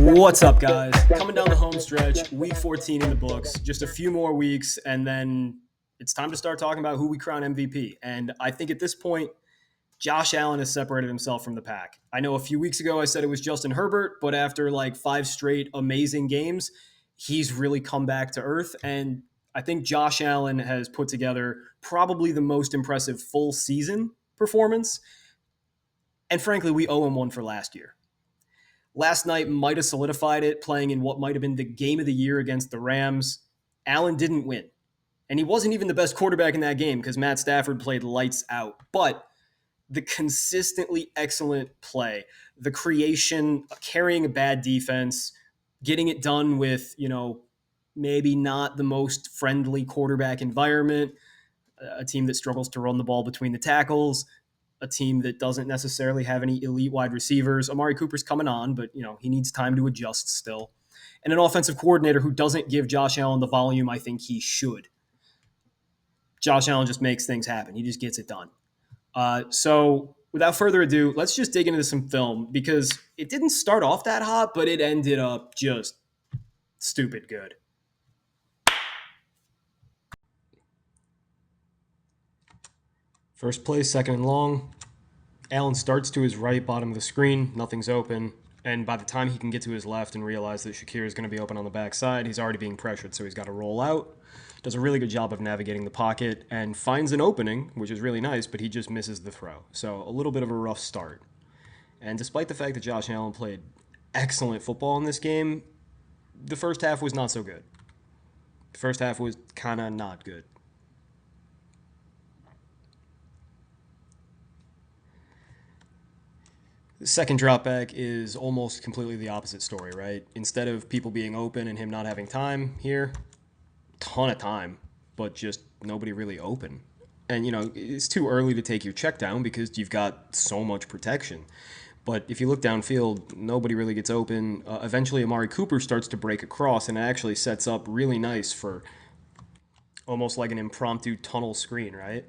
What's up, guys? Coming down the home stretch, week 14 in the books, just a few more weeks, and then it's time to start talking about who we crown MVP. And I think at this point, Josh Allen has separated himself from the pack. I know a few weeks ago I said it was Justin Herbert, but after like 5 straight amazing games, he's really come back to earth. And I think Josh Allen has put together probably the most impressive full season performance. And frankly, we owe him one for last year. Last night might have solidified it, playing in what might have been the game of the year against the Rams. Allen didn't win. And he wasn't even the best quarterback in that game because Matt Stafford played lights out. But the consistently excellent play, the creation, carrying a bad defense, getting it done with, maybe not the most friendly quarterback environment, a team that struggles to run the ball between the tackles, a team that doesn't necessarily have any elite wide receivers. Amari Cooper's coming on, but he needs time to adjust still. And an offensive coordinator who doesn't give Josh Allen the volume I think he should. Josh Allen just makes things happen. He just gets it done. So without further ado, let's just dig into some film because it didn't start off that hot, but it ended up just stupid good. First play, second and long. Allen starts to his right, bottom of the screen. Nothing's open. And by the time he can get to his left and realize that Shakir is going to be open on the backside, he's already being pressured, so he's got to roll out. Does a really good job of navigating the pocket and finds an opening, which is really nice, but he just misses the throw. So a little bit of a rough start. And despite the fact that Josh Allen played excellent football in this game, the first half was not so good. The first half was kind of not good. The second drop back is almost completely the opposite story, right? Instead of people being open and him not having time here, ton of time, but just nobody really open. And, it's too early to take your check down because you've got so much protection. But if you look downfield, nobody really gets open. Eventually, Amari Cooper starts to break across, and it actually sets up really nice for almost like an impromptu tunnel screen, right?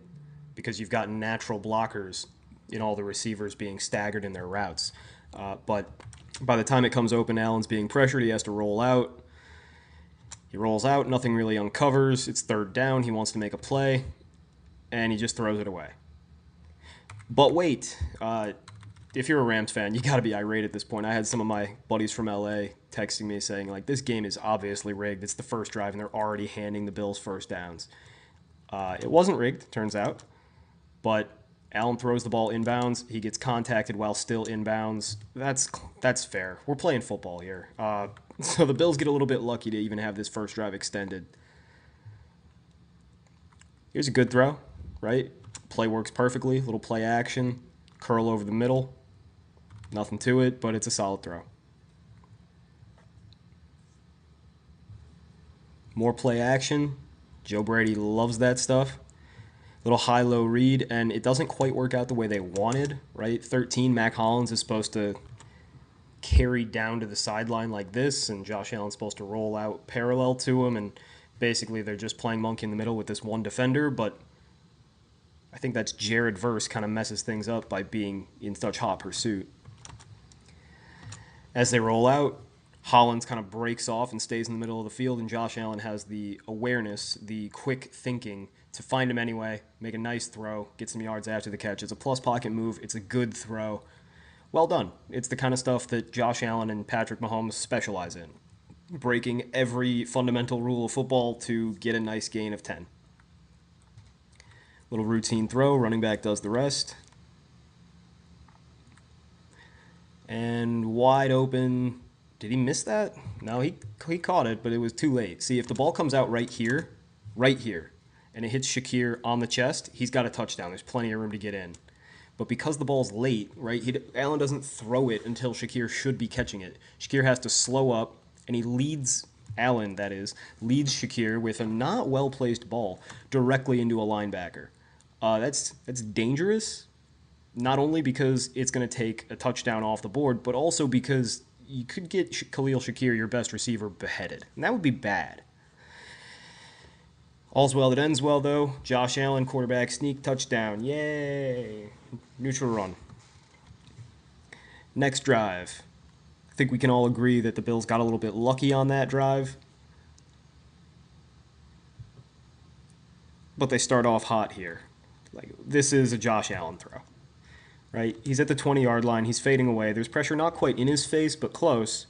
Because you've got natural blockers in all the receivers being staggered in their routes. But by the time it comes open, Allen's being pressured. He has to roll out. He rolls out. Nothing really uncovers. It's third down. He wants to make a play, and he just throws it away. But wait, if you're a Rams fan, you got to be irate at this point. I had some of my buddies from LA texting me saying, this game is obviously rigged. It's the first drive, and they're already handing the Bills first downs. It wasn't rigged, turns out, but Allen throws the ball inbounds. He gets contacted while still inbounds. That's fair. We're playing football here. So the Bills get a little bit lucky to even have this first drive extended. Here's a good throw, right? Play works perfectly. Little play action. Curl over the middle. Nothing to it, but it's a solid throw. More play action. Joe Brady loves that stuff. Little high-low read, and it doesn't quite work out the way they wanted, right? 13, Mac Hollins is supposed to carry down to the sideline like this, and Josh Allen's supposed to roll out parallel to him, and basically they're just playing monkey in the middle with this one defender, but I think that's Jared Verse kind of messes things up by being in such hot pursuit. As they roll out, Hollins kind of breaks off and stays in the middle of the field, and Josh Allen has the awareness, the quick thinking to find him anyway, make a nice throw, get some yards after the catch. It's a plus pocket move. It's a good throw. Well done. It's the kind of stuff that Josh Allen and Patrick Mahomes specialize in, breaking every fundamental rule of football to get a nice gain of 10. Little routine throw. Running back does the rest. And wide open. Did he miss that? No, he caught it, but it was too late. See, if the ball comes out right here, and it hits Shakir on the chest, he's got a touchdown. There's plenty of room to get in. But because the ball's late, right, Allen doesn't throw it until Shakir should be catching it. Shakir has to slow up, and he leads Allen, that is, leads Shakir with a not well-placed ball directly into a linebacker. That's dangerous, not only because it's going to take a touchdown off the board, but also because you could get Khalil Shakir, your best receiver, beheaded. And that would be bad. All's well that ends well, though. Josh Allen, quarterback sneak, touchdown. Yay. Neutral run. Next drive. I think we can all agree that the Bills got a little bit lucky on that drive. But they start off hot here. Like, this is a Josh Allen throw, right? He's at the 20-yard line. He's fading away. There's pressure not quite in his face, but close.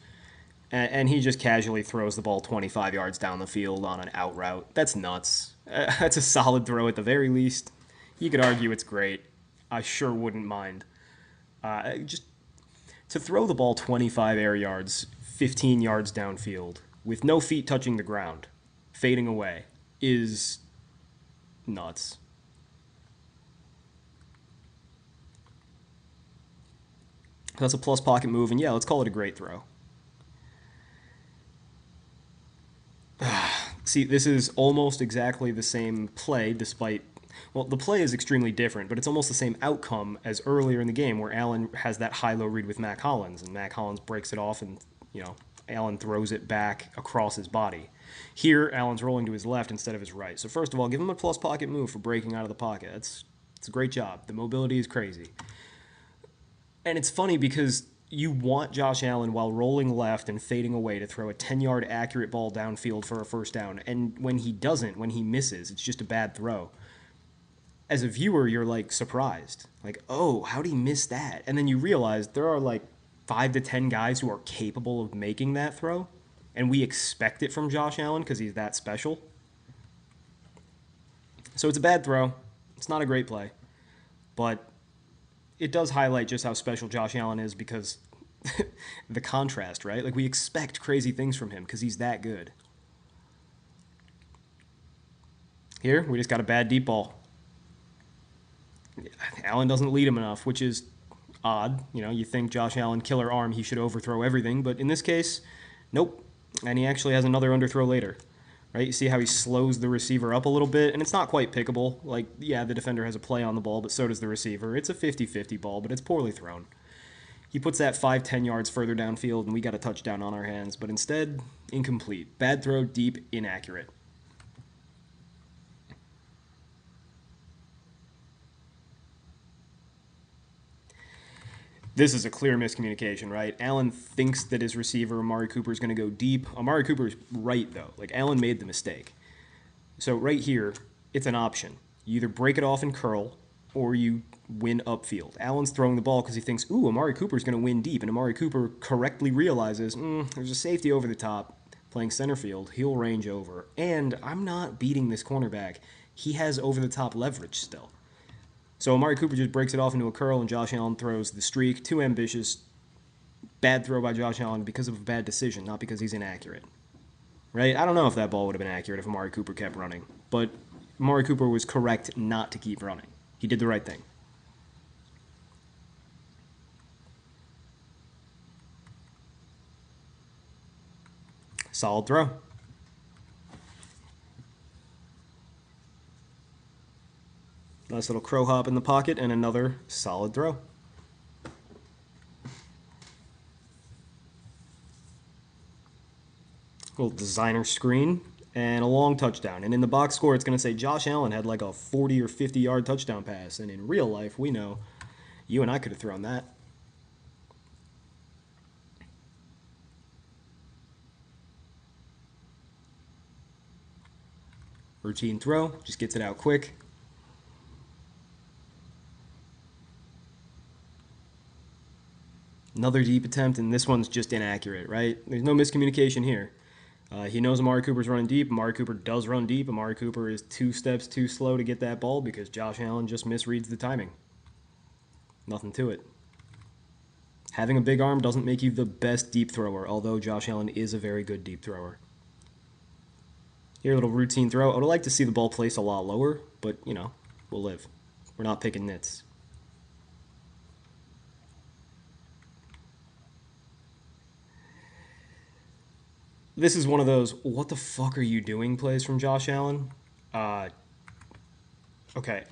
And he just casually throws the ball 25 yards down the field on an out route. That's nuts. That's a solid throw at the very least. You could argue it's great. I sure wouldn't mind. Just to throw the ball 25 air yards, 15 yards downfield, with no feet touching the ground, fading away, is nuts. That's a plus pocket move, and yeah, let's call it a great throw. See, this is almost exactly the same play, despite, well, the play is extremely different, but it's almost the same outcome as earlier in the game where Allen has that high-low read with Mac Hollins, and Mac Hollins breaks it off, and, Allen throws it back across his body. Here, Allen's rolling to his left instead of his right. So first of all, give him a plus pocket move for breaking out of the pocket. It's a great job. The mobility is crazy. And it's funny because you want Josh Allen, while rolling left and fading away, to throw a 10-yard accurate ball downfield for a first down. And when he doesn't, when he misses, it's just a bad throw. As a viewer, you're like surprised. Like, oh, how'd he miss that? And then you realize there are like 5 to 10 guys who are capable of making that throw. And we expect it from Josh Allen because he's that special. So it's a bad throw. It's not a great play. But it does highlight just how special Josh Allen is because the contrast, right? Like, we expect crazy things from him because he's that good. Here, we just got a bad deep ball. Allen doesn't lead him enough, which is odd. You think Josh Allen, killer arm, he should overthrow everything. But in this case, nope. And he actually has another underthrow later. Right? You see how he slows the receiver up a little bit, and it's not quite pickable. Like, yeah, the defender has a play on the ball, but so does the receiver. It's a 50-50 ball, but it's poorly thrown. He puts that 5-10 yards further downfield, and we got a touchdown on our hands, but instead, incomplete. Bad throw, deep, inaccurate. This is a clear miscommunication, right? Allen thinks that his receiver, Amari Cooper, is going to go deep. Amari Cooper's right, though. Like, Allen made the mistake. So right here, it's an option. You either break it off and curl, or you win upfield. Allen's throwing the ball because he thinks, ooh, Amari Cooper's going to win deep. And Amari Cooper correctly realizes, there's a safety over the top, playing center field. He'll range over. And I'm not beating this cornerback. He has over-the-top leverage still. So Amari Cooper just breaks it off into a curl, and Josh Allen throws the streak. Too ambitious. Bad throw by Josh Allen because of a bad decision, not because he's inaccurate. Right? I don't know if that ball would have been accurate if Amari Cooper kept running. But Amari Cooper was correct not to keep running. He did the right thing. Solid throw. Nice little crow hop in the pocket and another solid throw. Little designer screen and a long touchdown. And in the box score, it's going to say Josh Allen had like a 40 or 50-yard touchdown pass. And in real life, we know you and I could have thrown that. Routine throw, just gets it out quick. Another deep attempt, and this one's just inaccurate, right? There's no miscommunication here. He knows Amari Cooper's running deep. Amari Cooper does run deep. Amari Cooper is 2 steps too slow to get that ball because Josh Allen just misreads the timing. Nothing to it. Having a big arm doesn't make you the best deep thrower, although Josh Allen is a very good deep thrower. Here, a little routine throw. I would like to see the ball placed a lot lower, but, we'll live. We're not picking nits. This is one of those, what the fuck are you doing plays from Josh Allen. Okay,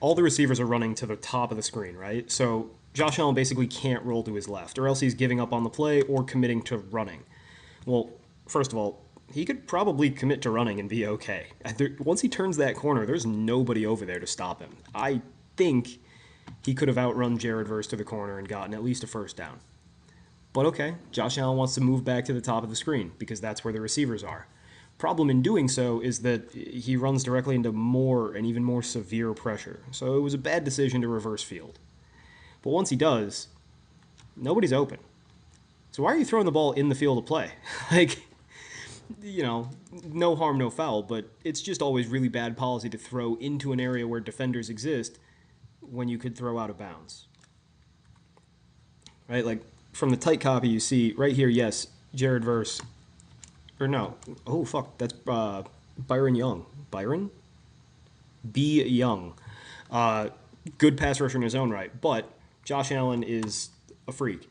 all the receivers are running to the top of the screen, right? So Josh Allen basically can't roll to his left, or else he's giving up on the play or committing to running. Well, first of all, he could probably commit to running and be okay. Once he turns that corner, there's nobody over there to stop him. I think he could have outrun Jared Verse to the corner and gotten at least a first down. But okay, Josh Allen wants to move back to the top of the screen because that's where the receivers are. Problem in doing so is that he runs directly into more and even more severe pressure. So it was a bad decision to reverse field. But once he does, nobody's open. So why are you throwing the ball in the field of play? Like, no harm, no foul, but it's just always really bad policy to throw into an area where defenders exist when you could throw out of bounds. Right? Like, from the tight copy, you see right here, yes, Jared Verse. Or no. Oh, fuck. That's Byron Young. Byron? B. Young. Good pass rusher in his own right, but Josh Allen is a freak.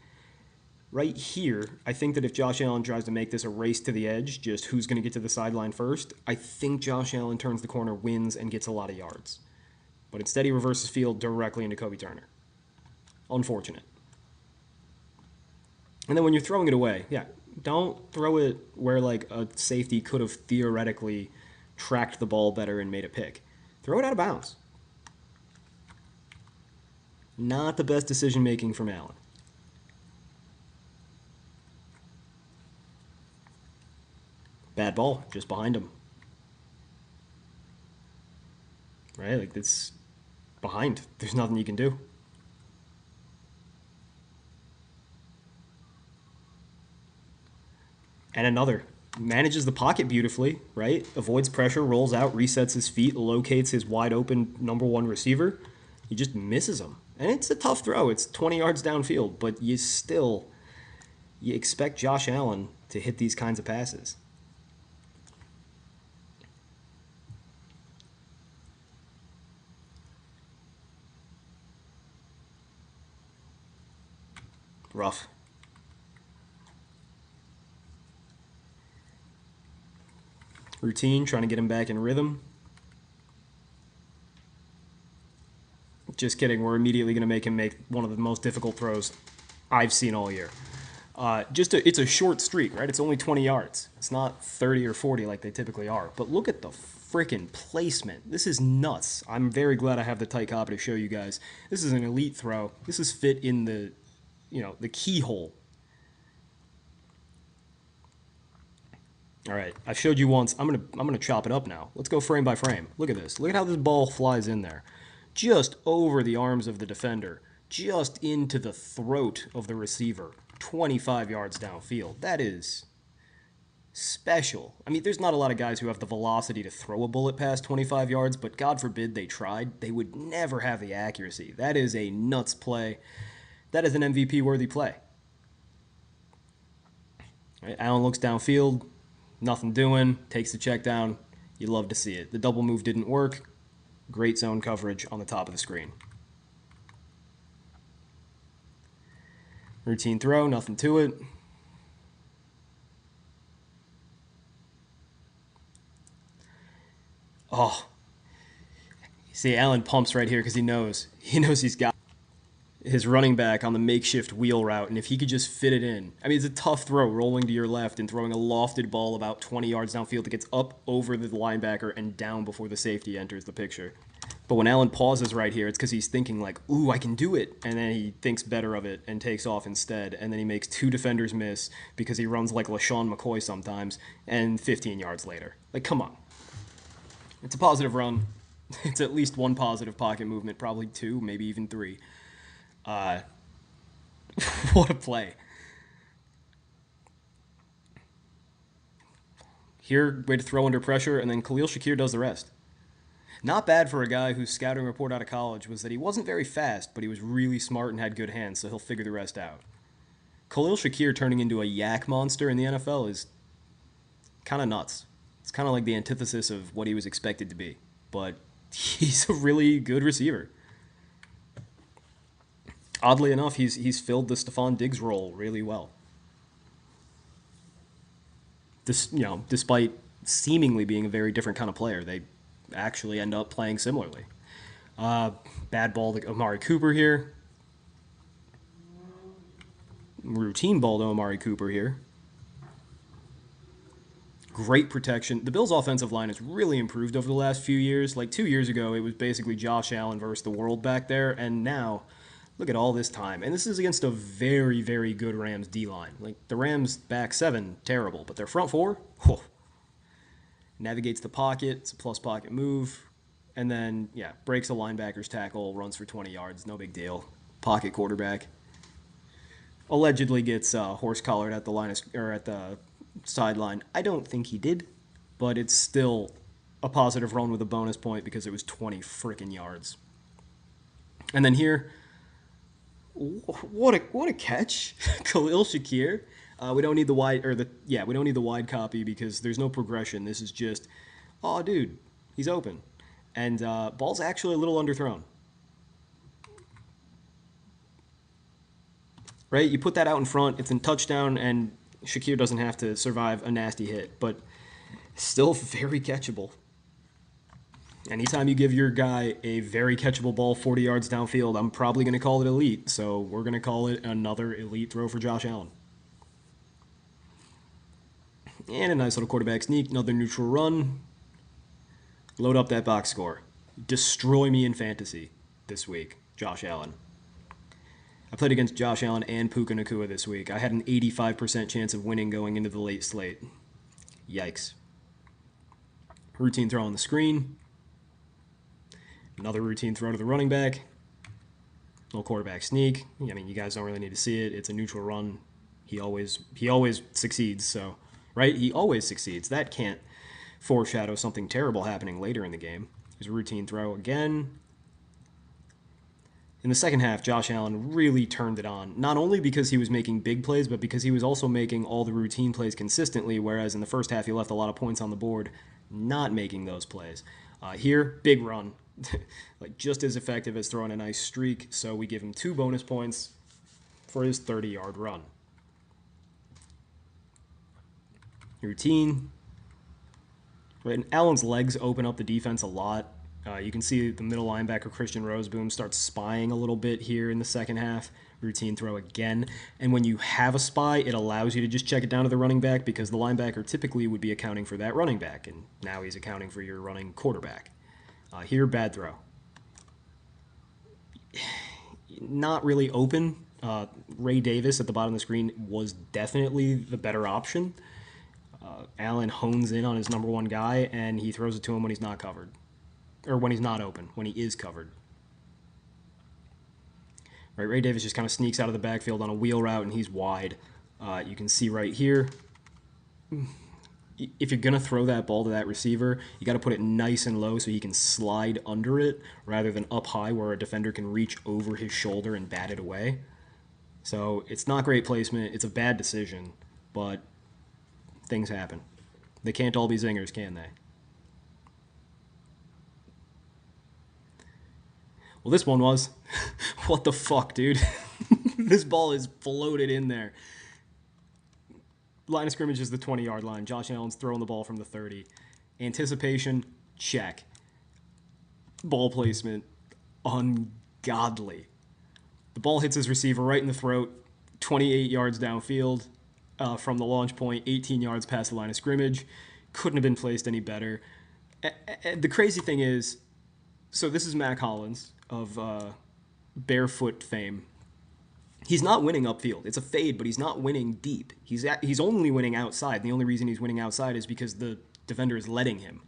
Right here, I think that if Josh Allen tries to make this a race to the edge, just who's going to get to the sideline first, I think Josh Allen turns the corner, wins, and gets a lot of yards. But instead, he reverses field directly into Kobe Turner. Unfortunate. And then when you're throwing it away, yeah, don't throw it where like a safety could have theoretically tracked the ball better and made a pick. Throw it out of bounds. Not the best decision making from Allen. Bad ball, just behind him. Right? Like, it's behind. There's nothing you can do. And another. Manages the pocket beautifully, right? Avoids pressure, rolls out, resets his feet, locates his wide open number one receiver. He just misses him. And it's a tough throw. It's 20 yards downfield, but you expect Josh Allen to hit these kinds of passes. Rough. Routine, trying to get him back in rhythm. Just kidding, we're immediately going to make him make one of the most difficult throws I've seen all year. It's a short streak, right? It's only 20 yards. It's not 30 or 40 like they typically are. But look at the freaking placement. This is nuts. I'm very glad I have the tight copy to show you guys. This is an elite throw. This is fit in the keyhole. All right, I've showed you once. I'm gonna chop it up now. Let's go frame by frame. Look at this. Look at how this ball flies in there, just over the arms of the defender, just into the throat of the receiver. 25 yards downfield. That is special. I mean, there's not a lot of guys who have the velocity to throw a bullet past 25 yards, but God forbid they tried. They would never have the accuracy. That is a nuts play. That is an MVP-worthy play. Right, Allen looks downfield. Nothing doing, takes the check down. You love to see it. The double move didn't work. Great zone coverage on the top of the screen. Routine throw, nothing to it. Oh. See, Allen pumps right here because he knows he's got his running back on the makeshift wheel route, and if he could just fit it in. I mean, it's a tough throw, rolling to your left and throwing a lofted ball about 20 yards downfield that gets up over the linebacker and down before the safety enters the picture. But when Allen pauses right here, it's because he's thinking like, ooh, I can do it. And then he thinks better of it and takes off instead. And then he makes two defenders miss because he runs like LaShawn McCoy sometimes, and 15 yards later. Like, come on. It's a positive run. It's at least one positive pocket movement, probably two, maybe even three. What a play. Here, way to throw under pressure, and then Khalil Shakir does the rest. Not bad for a guy whose scouting report out of college was that he wasn't very fast, but he was really smart and had good hands, so he'll figure the rest out. Khalil Shakir turning into a yak monster in the NFL is kind of nuts. It's kind of like the antithesis of what he was expected to be, but he's a really good receiver. Oddly enough, he's filled the Stephon Diggs role really well. Despite seemingly being a very different kind of player, they actually end up playing similarly. Bad ball to Amari Cooper here. Routine ball to Amari Cooper here. Great protection. The Bills' offensive line has really improved over the last few years. Like 2 years ago, it was basically Josh Allen versus the world back there, and now Look at all this time. And this is against a very, very good Rams D line. Like, the Rams back seven, terrible. But their front four, whew, navigates the pocket. It's a plus pocket move. And then, yeah, breaks a linebacker's tackle, runs for 20 yards. No big deal. Pocket quarterback. Allegedly gets horse collared at the line or at the sideline. I don't think he did, but it's still a positive run with a bonus point because it was 20 freaking yards. And then here, what a catch, Khalil Shakir. We don't need the wide we don't need the wide copy because there's no progression. This is just, oh dude, he's open, and ball's actually a little underthrown. Right, you put that out in front, it's in touchdown, and Shakir doesn't have to survive a nasty hit, but still very catchable. Anytime you give your guy a very catchable ball 40 yards downfield, I'm probably going to call it elite. So we're going to call it another elite throw for Josh Allen. And a nice little quarterback sneak, another neutral run. Load up that box score. Destroy me in fantasy this week, Josh Allen. I played against Josh Allen and Puka Nacua this week. I had an 85% chance of winning going into the late slate. Yikes. Routine throw on the screen. Another routine throw to the running back. Little quarterback sneak. I mean, you guys don't really need to see it. It's a neutral run. He always succeeds. So, right? He always succeeds. That can't foreshadow something terrible happening later in the game. Here's a routine throw again. In the second half, Josh Allen really turned it on. Not only because he was making big plays, but because he was also making all the routine plays consistently, whereas in the first half he left a lot of points on the board not making those plays. Here, big run. Like just as effective as throwing a nice streak, so we give him 2 bonus points for his 30-yard run. Routine. Right, and Allen's legs open up the defense a lot. You can see the middle linebacker, Christian Roseboom, starts spying a little bit here in the second half. Routine throw again. And when you have a spy, it allows you to just check it down to the running back because the linebacker typically would be accounting for that running back, and now he's accounting for your running quarterback. Here, bad throw. Not really open. Ray Davis at the bottom of the screen was definitely the better option. Allen hones in on his number one guy, and he throws it to him when he's not covered. Or when he's not open, when he is covered. Right, Ray Davis just kind of sneaks out of the backfield on a wheel route, and he's wide. You can see right here, if you're going to throw that ball to that receiver, you got to put it nice and low so he can slide under it rather than up high where a defender can reach over his shoulder and bat it away. So it's not great placement. It's a bad decision, but things happen. They can't all be zingers, can they? Well, this one was. What the fuck, dude? This ball is floated in there. Line of scrimmage is the 20-yard line. Josh Allen's throwing the ball from the 30. Anticipation, check. Ball placement, ungodly. The ball hits his receiver right in the throat, 28 yards downfield from the launch point, 18 yards past the line of scrimmage. Couldn't have been placed any better. The crazy thing is, so this is Mac Hollins of barefoot fame. He's not winning upfield. It's a fade, but he's not winning deep. He's only winning outside. The only reason he's winning outside is because the defender is letting him.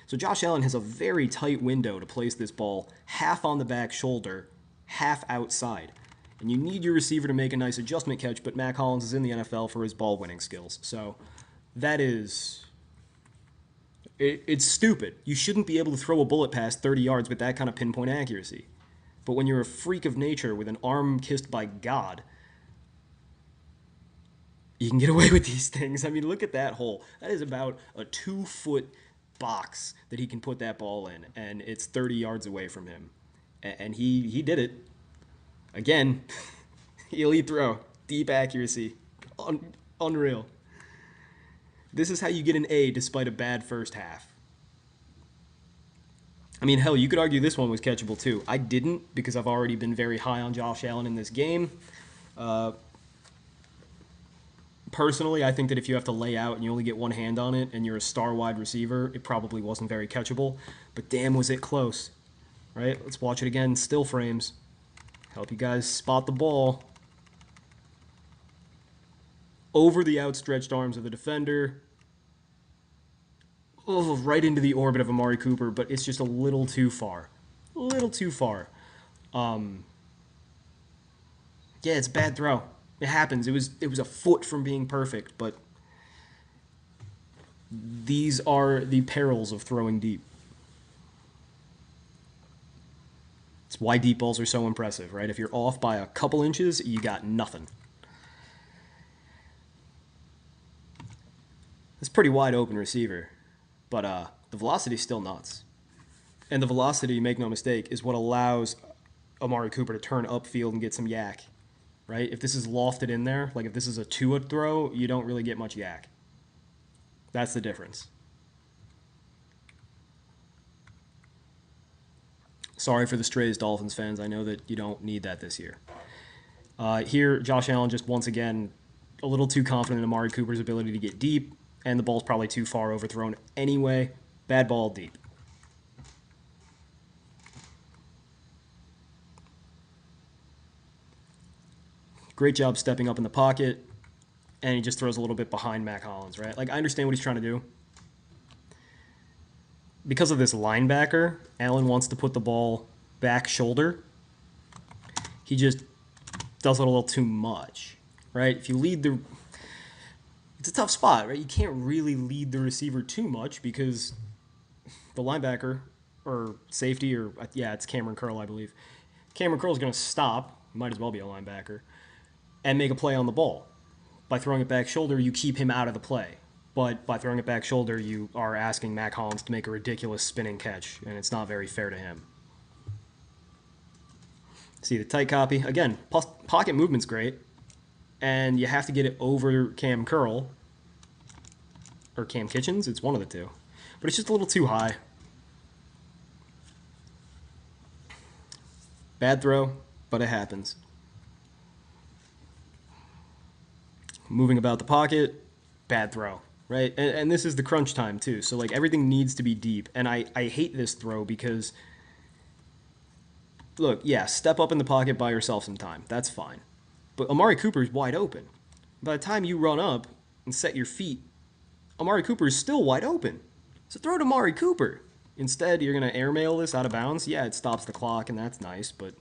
So Josh Allen has a very tight window to place this ball half on the back shoulder, half outside. And you need your receiver to make a nice adjustment catch, but Mac Hollins is in the NFL for his ball winning skills. So that is... It's stupid. You shouldn't be able to throw a bullet past 30 yards with that kind of pinpoint accuracy. But when you're a freak of nature with an arm kissed by God, you can get away with these things. I mean, look at that hole. That is about a 2-foot box that he can put that ball in, and it's 30 yards away from him. And he did it. Again, elite throw, deep accuracy, unreal. This is how you get an A despite a bad first half. I mean, hell, you could argue this one was catchable too. I didn't because I've already been very high on Josh Allen in this game. Personally, I think that if you have to lay out and you only get one hand on it and you're a star wide receiver, it probably wasn't very catchable. But damn, was it close. Right? Let's watch it again. Still frames. Help you guys spot the ball. Over the outstretched arms of the defender. Oh, right into the orbit of Amari Cooper, but it's just a little too far. A little too far. Yeah, it's a bad throw. It happens. It was a foot from being perfect, but these are the perils of throwing deep. It's why deep balls are so impressive, right? If you're off by a couple inches, you got nothing. It's a pretty wide open receiver, but the velocity's still nuts. And the velocity, make no mistake, is what allows Amari Cooper to turn upfield and get some yak, right? If this is lofted in there, like if this is a Tua throw, you don't really get much yak. That's the difference. Sorry for the strays, Dolphins fans. I know that you don't need that this year. Here, Josh Allen just once again a little too confident in Amari Cooper's ability to get deep, and the ball's probably too far overthrown anyway. Bad ball deep. Great job stepping up in the pocket, and he just throws a little bit behind Mac Hollins, right? Like, I understand what he's trying to do. Because of this linebacker, Allen wants to put the ball back shoulder. He just does it a little too much, right? If you lead the... It's a tough spot, right? You can't really lead the receiver too much because the linebacker or safety or, yeah, it's Cameron Curl, I believe. Cameron Curl is going to stop, might as well be a linebacker, and make a play on the ball. By throwing it back shoulder, you keep him out of the play. But by throwing it back shoulder, you are asking Mac Hollins to make a ridiculous spinning catch, and it's not very fair to him. See the tight copy. Again, pocket movement's great, and you have to get it over Cam Curl or Cam Kitchens. It's one of the two. But it's just a little too high. Bad throw, but it happens. Moving about the pocket, bad throw, right? And this is the crunch time too. So like everything needs to be deep. And I hate this throw because, look, yeah, step up in the pocket by yourself sometime. That's fine. But Amari Cooper is wide open. By the time you run up and set your feet, Amari Cooper is still wide open. So throw to Amari Cooper. Instead, you're going to airmail this out of bounds. Yeah, it stops the clock, and that's nice, but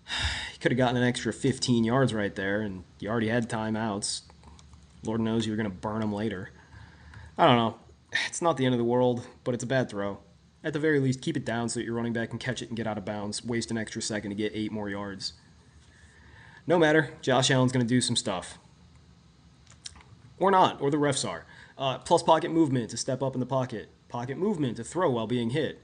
you could have gotten an extra 15 yards right there, and you already had timeouts. Lord knows you're going to burn them later. I don't know. It's not the end of the world, but it's a bad throw. At the very least, keep it down so that your running back can catch it and get out of bounds. Waste an extra second to get 8 more yards. No matter. Josh Allen's going to do some stuff. Or not, or the refs are. Plus pocket movement to step up in the pocket. Pocket movement to throw while being hit.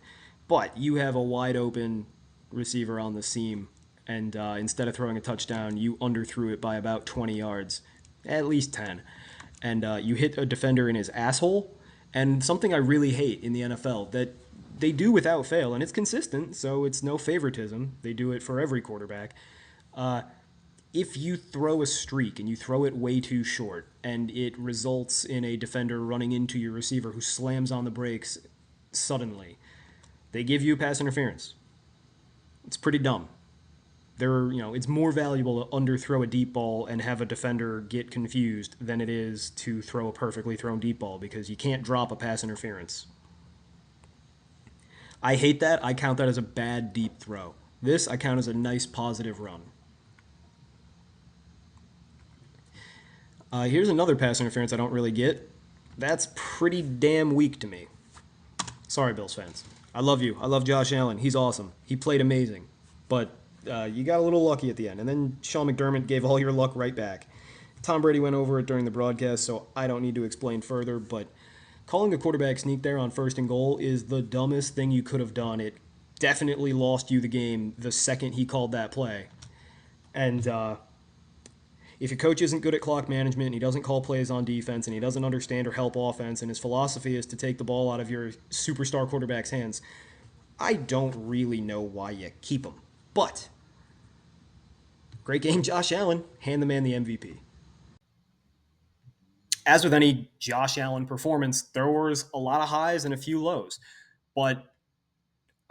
But you have a wide open receiver on the seam, and instead of throwing a touchdown, you underthrew it by about 20 yards, at least 10. And you hit a defender in his asshole. And something I really hate in the NFL that they do without fail, and it's consistent, so it's no favoritism. They do it for every quarterback. If you throw a streak and you throw it way too short and it results in a defender running into your receiver who slams on the brakes suddenly, they give you pass interference. It's pretty dumb. It's more valuable to underthrow a deep ball and have a defender get confused than it is to throw a perfectly thrown deep ball because you can't drop a pass interference. I hate that. I count that as a bad deep throw. This I count as a nice positive run. Here's another pass interference I don't really get. That's pretty damn weak to me. Sorry, Bills fans. I love you. I love Josh Allen. He's awesome. He played amazing. But you got a little lucky at the end. And then Sean McDermott gave all your luck right back. Tom Brady went over it during the broadcast, so I don't need to explain further. But calling a quarterback sneak there on 1st and goal is the dumbest thing you could have done. It definitely lost you the game the second he called that play. And if your coach isn't good at clock management and he doesn't call plays on defense and he doesn't understand or help offense and his philosophy is to take the ball out of your superstar quarterback's hands, I don't really know why you keep him. But great game, Josh Allen. Hand the man the MVP. As with any Josh Allen performance, there was a lot of highs and a few lows. But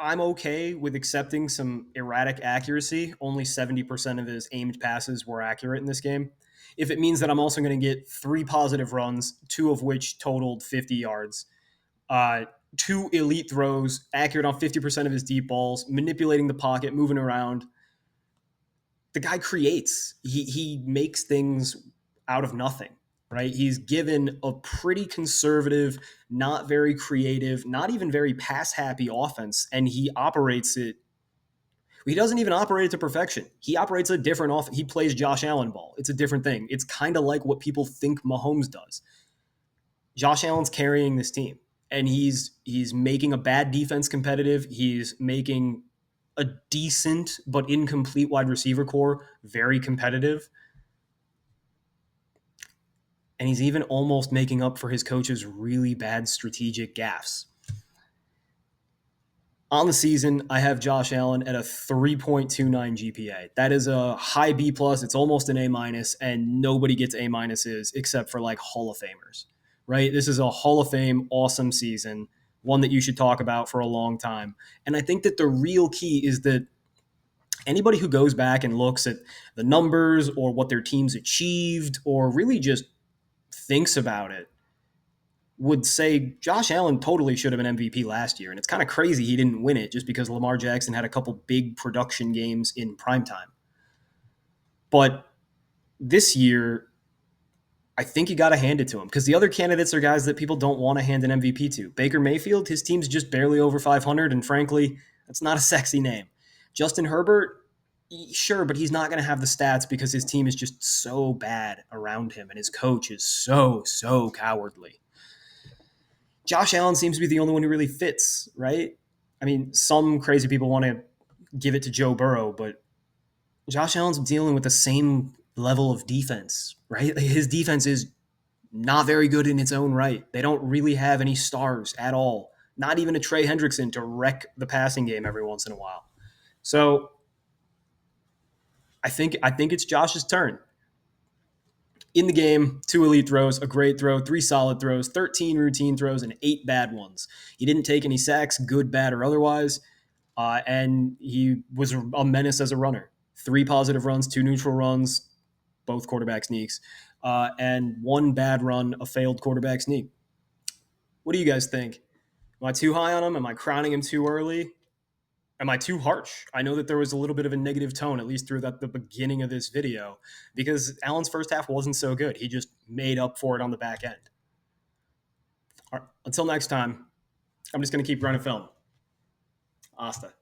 I'm okay with accepting some erratic accuracy. Only 70% of his aimed passes were accurate in this game. If it means that I'm also going to get 3 positive runs, 2 of which totaled 50 yards, uh, 2 elite throws, accurate on 50% of his deep balls, manipulating the pocket, moving around. The guy creates. He makes things out of nothing, right? He's given a pretty conservative, not very creative, not even very pass happy offense, and he operates it. He doesn't even operate it to perfection. He operates a different off. He plays Josh Allen ball. It's a different thing. It's kind of like what people think Mahomes does. Josh Allen's carrying this team, and he's making a bad defense competitive. He's making a decent but incomplete wide receiver core very competitive. And he's even almost making up for his coach's really bad strategic gaffes. On the season, I have Josh Allen at a 3.29 GPA. That is a high B plus. It's almost an A minus, and nobody gets A minuses except for like Hall of Famers, right? This is a Hall of Fame awesome season, one that you should talk about for a long time. And I think that the real key is that anybody who goes back and looks at the numbers or what their team's achieved or really just thinks about it would say Josh Allen totally should have been MVP last year. And it's kind of crazy he didn't win it just because Lamar Jackson had a couple big production games in primetime. But this year, I think you got to hand it to him because the other candidates are guys that people don't want to hand an MVP to. Baker Mayfield, his team's just barely over 500, and frankly, that's not a sexy name. Justin Herbert, sure, but he's not going to have the stats because his team is just so bad around him, and his coach is so cowardly. Josh Allen seems to be the only one who really fits, right? I mean, some crazy people want to give it to Joe Burrow, but Josh Allen's dealing with the same level of defense, right? His defense is not very good in its own right. They don't really have any stars at all. Not even a Trey Hendrickson to wreck the passing game every once in a while. So I think it's Josh's turn. In the game, 2 elite throws, a great throw, 3 solid throws, 13 routine throws, and 8 bad ones. He didn't take any sacks, good, bad, or otherwise, and he was a menace as a runner. 3 positive runs, 2 neutral runs, both quarterback sneaks, and 1 bad run, a failed quarterback sneak. What do you guys think? Am I too high on him? Am I crowning him too early? Am I too harsh? I know that there was a little bit of a negative tone, at least through the beginning of this video, because Allen's first half wasn't so good. He just made up for it on the back end. All right, until next time, I'm just going to keep running film. Hasta.